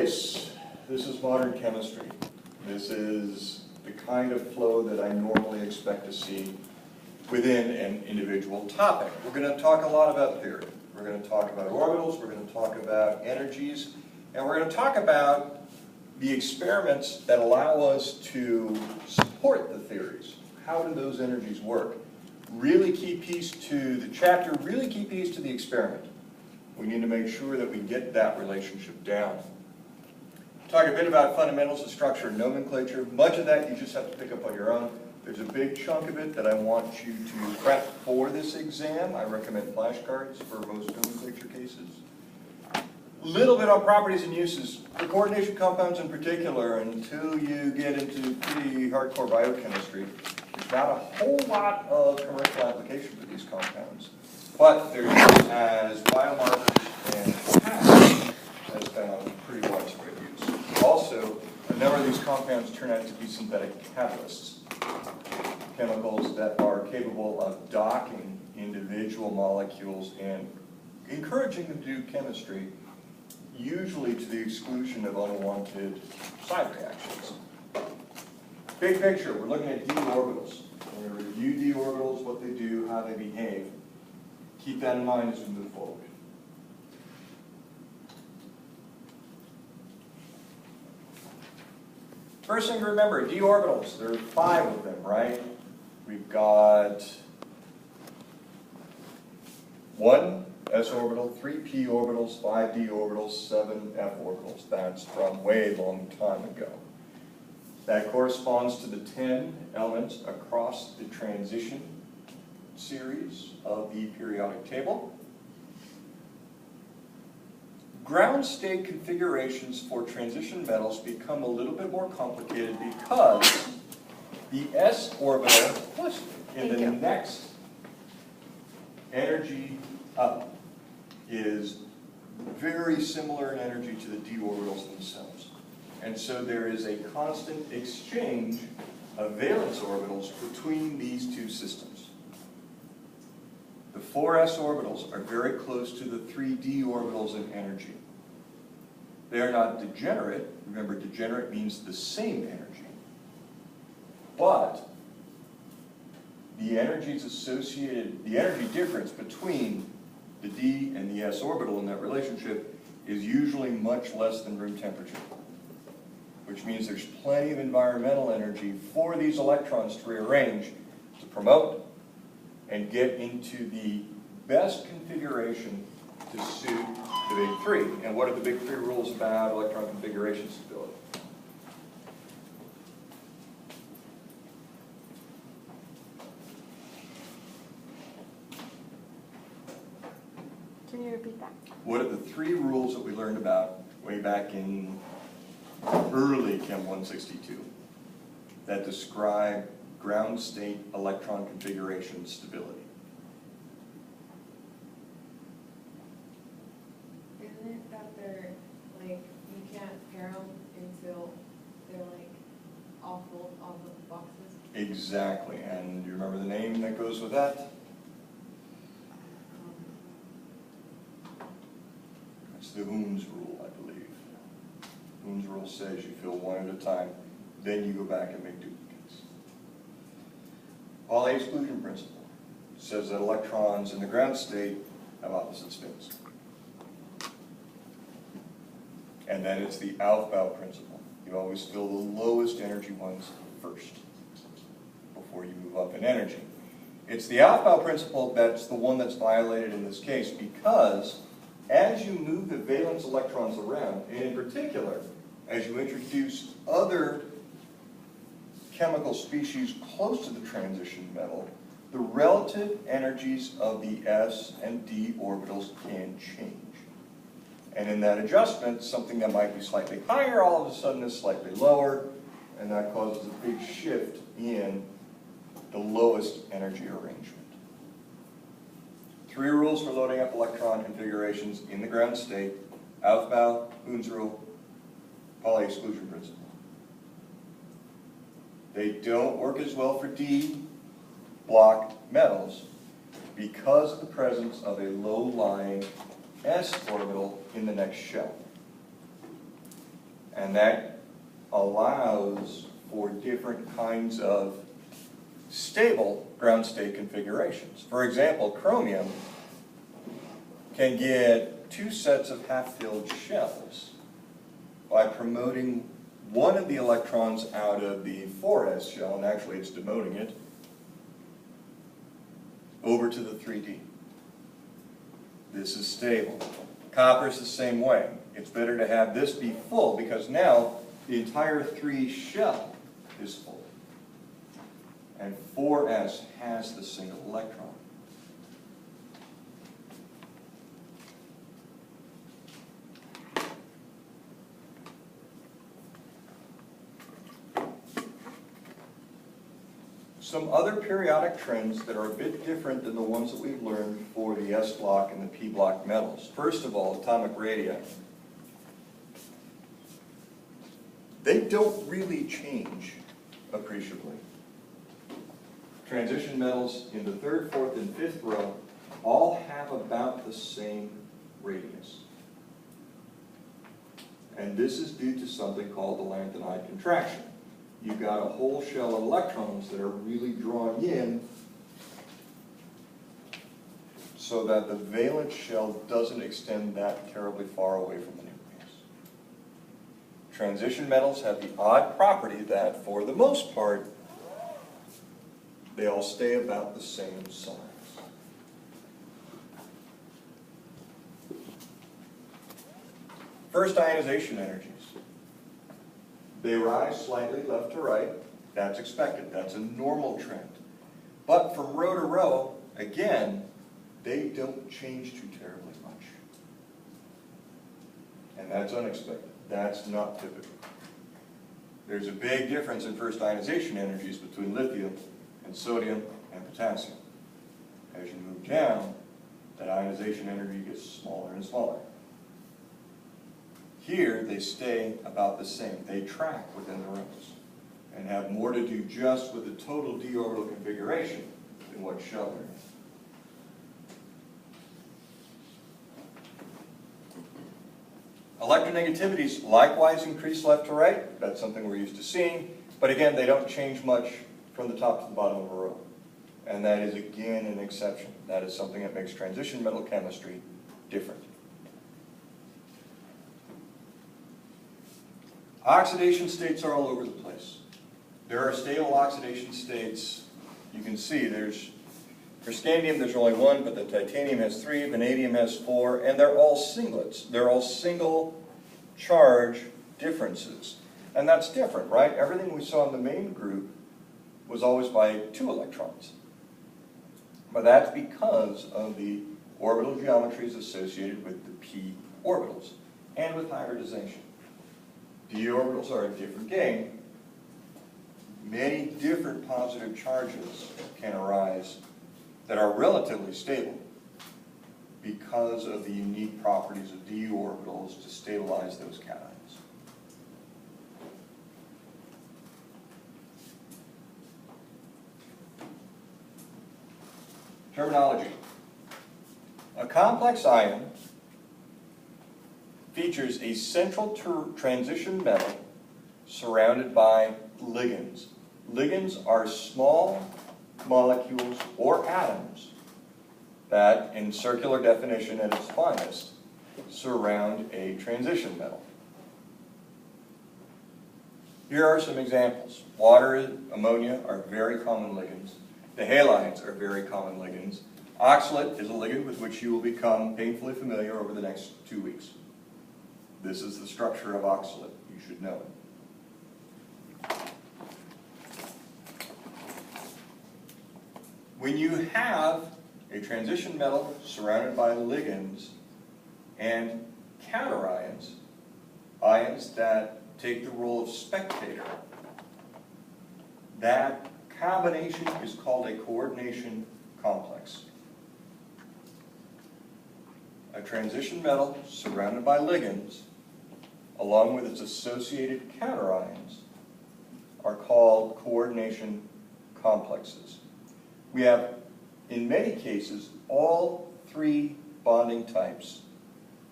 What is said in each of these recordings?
case, this is modern chemistry. This is the kind of flow that I normally expect to see within an individual topic. We're going to talk a lot about theory. We're going to talk about orbitals, we're going to talk about energies, and we're going to talk about the experiments that allow us to support the theories. How do those energies work? Really key piece to the chapter, really key piece to the experiment. We need to make sure that we get that relationship down. Talk a bit about fundamentals of structure and nomenclature. Much of that you just have to pick up on your own. There's a big chunk of it that I want you to prep for this exam. I recommend flashcards for most nomenclature cases. Little bit on properties and uses. For coordination compounds in particular, until you get into pretty hardcore biochemistry, there's not a whole lot of commercial application for these compounds. But they're used as biomarkers and has found pretty widespread use. Also, a number of these compounds turn out to be synthetic catalysts. Chemicals that are capable of docking individual molecules and encouraging them to do chemistry, usually to the exclusion of unwanted side reactions. Big picture, we're looking at d orbitals. We're going to review d orbitals, what they do, how they behave. Keep that in mind as we move forward. First thing to remember, d orbitals, there are 5 of them, right? We've got 1 s orbital, 3 p orbitals, 5 d orbitals, 7 f orbitals. That's from way long time ago. That corresponds to the 10 elements across the transition series of the periodic table. Ground state configurations for transition metals become a little bit more complicated because the s orbital in the next energy up is very similar in energy to the d orbitals themselves. And so there is a constant exchange of valence orbitals between these two systems. The 4 s orbitals are very close to the 3 d orbitals in energy. They are not degenerate. Remember, degenerate means the same energy. But the energies associated, the energy difference between the d and the s orbital in that relationship is usually much less than room temperature, which means there's plenty of environmental energy for these electrons to rearrange to promote and get into the best configuration to suit the big 3. And what are the big 3 rules about electron configuration stability? Can you repeat that? What are the 3 rules that we learned about way back in early Chem 162 that describe ground state electron configuration stability? Isn't it that they're like, you can't pair them until they're like all full of the boxes? Exactly. And do you remember the name that goes with that? It's the Ohm's rule, I believe. Ohm's rule says you fill one at a time, then you go back and make duplicates. Pauli exclusion principle says that electrons in the ground state have opposite spins. And then it's the Aufbau principle. You always fill the lowest energy ones first before you move up in energy. It's the Aufbau principle that's the one that's violated in this case because as you move the valence electrons around, and in particular, as you introduce other chemical species close to the transition metal, the relative energies of the s and d orbitals can change. And in that adjustment, something that might be slightly higher all of a sudden is slightly lower, and that causes a big shift in the lowest energy arrangement. 3 rules for loading up electron configurations in the ground state: Aufbau, Ohm's rule, Pauli exclusion principle. They don't work as well for d block metals because of the presence of a low-lying s orbital in the next shell. And that allows for different kinds of stable ground state configurations. For example, chromium can get 2 sets of half-filled shells by promoting one of the electrons out of the 4s shell, and actually it's demoting it, over to the 3d. This is stable. Copper is the same way. It's better to have this be full because now the entire 3 shell is full. And 4s has the single electron. Some other periodic trends that are a bit different than the ones that we've learned for the S block and the P block metals. First of all, atomic radii. They don't really change appreciably. Transition metals in the 3rd, 4th, and 5th row all have about the same radius. And this is due to something called the lanthanide contraction. You've got a whole shell of electrons that are really drawing in so that the valence shell doesn't extend that terribly far away from the nucleus. Transition metals have the odd property that, for the most part, they all stay about the same size. First, ionization energies. They rise slightly left to right. That's expected. That's a normal trend. But from row to row, again, they don't change too terribly much. And that's unexpected. That's not typical. There's a big difference in first ionization energies between lithium and sodium and potassium. As you move down, that ionization energy gets smaller and smaller. Here, they stay about the same. They track within the rows and have more to do just with the total d orbital configuration than what shell they're in. Electronegativities likewise increase left to right. That's something we're used to seeing. But again, they don't change much from the top to the bottom of a row. And that is, again, an exception. That is something that makes transition metal chemistry different. Oxidation states are all over the place. There are stable oxidation states. You can see for scandium there's only 1, but the titanium has 3, vanadium has 4, and they're all singlets. They're all single charge differences. And that's different, right? Everything we saw in the main group was always by 2 electrons. But that's because of the orbital geometries associated with the p orbitals and with hybridization. D orbitals are a different game. Many different positive charges can arise that are relatively stable because of the unique properties of d orbitals to stabilize those cations. Terminology. A complex ion features a central transition metal surrounded by ligands. Ligands are small molecules or atoms that, in circular definition at its finest, surround a transition metal. Here are some examples. Water and ammonia are very common ligands. The halides are very common ligands. Oxalate is a ligand with which you will become painfully familiar over the next 2 weeks. This is the structure of oxalate. You should know it. When you have a transition metal surrounded by ligands and counterions, ions that take the role of spectator, that combination is called a coordination complex. A transition metal surrounded by ligands, along with its associated counterions, are called coordination complexes. We have, in many cases, all 3 bonding types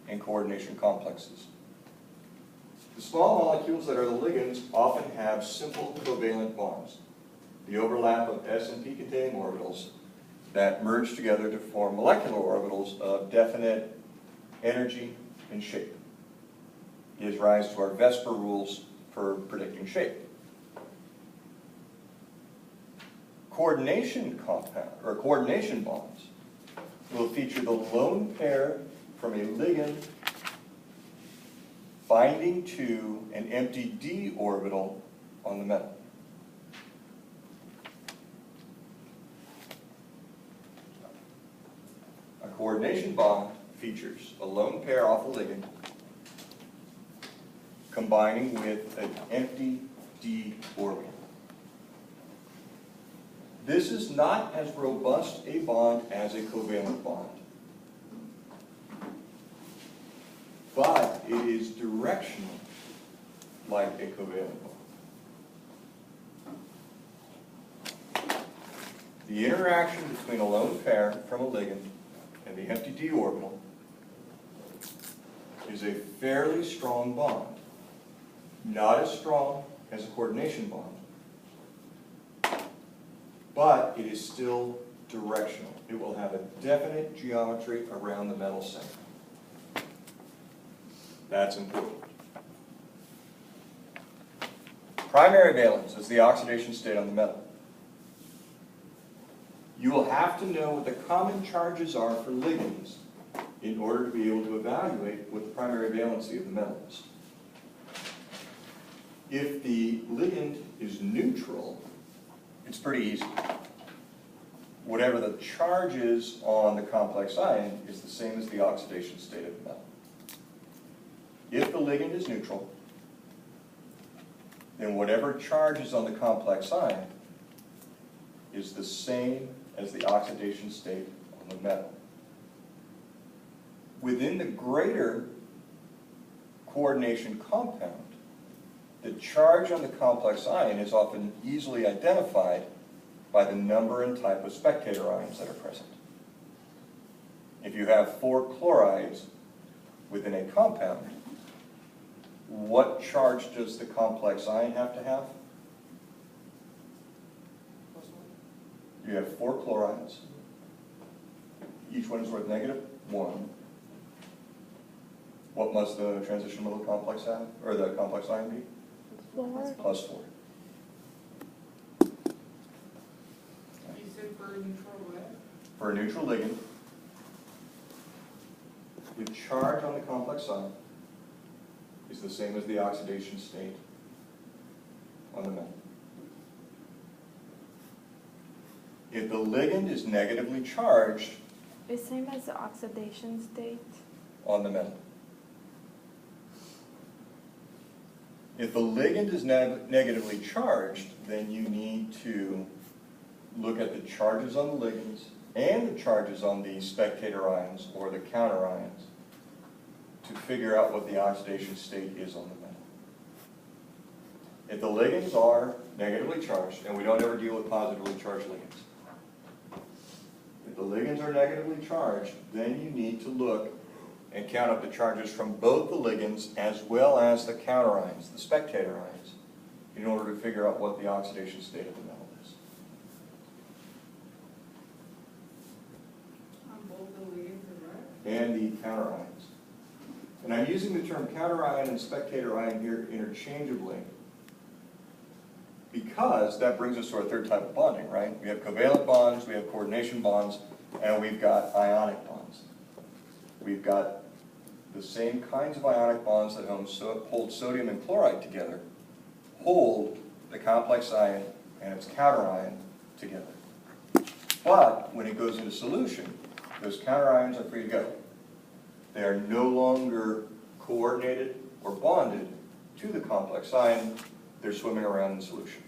in coordination complexes. The small molecules that are the ligands often have simple covalent bonds, the overlap of S and P containing orbitals that merge together to form molecular orbitals of definite energy and shape. Gives rise to our VSEPR rules for predicting shape. Coordination bonds will feature the lone pair from a ligand binding to an empty d orbital on the metal. A coordination bond features a lone pair off a ligand combining with an empty d orbital. This is not as robust a bond as a covalent bond, but it is directional like a covalent bond. The interaction between a lone pair from a ligand and the empty d orbital is a fairly strong bond, not as strong as a coordination bond, but it is still directional. It will have a definite geometry around the metal center. That's important. Primary valence is the oxidation state on the metal. You will have to know what the common charges are for ligands in order to be able to evaluate what the primary valency of the metal is. If the ligand is neutral, it's pretty easy. Whatever the charge is on the complex ion is the same as the oxidation state of the metal. If the ligand is neutral, then whatever charge is on the complex ion is the same as the oxidation state on the metal. Within the greater coordination compound, the charge on the complex ion is often easily identified by the number and type of spectator ions that are present. If you have 4 chlorides within a compound, what charge does the complex ion have to have? You have 4 chlorides. Each one is worth -1. What must the transition metal complex have, or the complex ion be? Plus 4. You said for a neutral what? For a neutral ligand, the charge on the complex ion is the same as the oxidation state on the metal. If the ligand is negatively charged The same as the oxidation state. on the metal. If the ligand is negatively charged, then you need to look at the charges on the ligands and the charges on the spectator ions or the counter ions to figure out what the oxidation state is on the metal. If the ligands are negatively charged, and we don't ever deal with positively charged ligands. If the ligands are negatively charged, then you need to look and count up the charges from both the ligands as well as the counter ions, the spectator ions, in order to figure out what the oxidation state of the metal is. On both the ligands and what? And the counter ions. And I'm using the term counter ion and spectator ion here interchangeably because that brings us to our third type of bonding, right? We have covalent bonds, we have coordination bonds, and we've got ionic bonds. We've got the same kinds of ionic bonds that hold sodium and chloride together, hold the complex ion and its counter ion together. But when it goes into solution, those counter ions are free to go. They are no longer coordinated or bonded to the complex ion. They're swimming around in solution.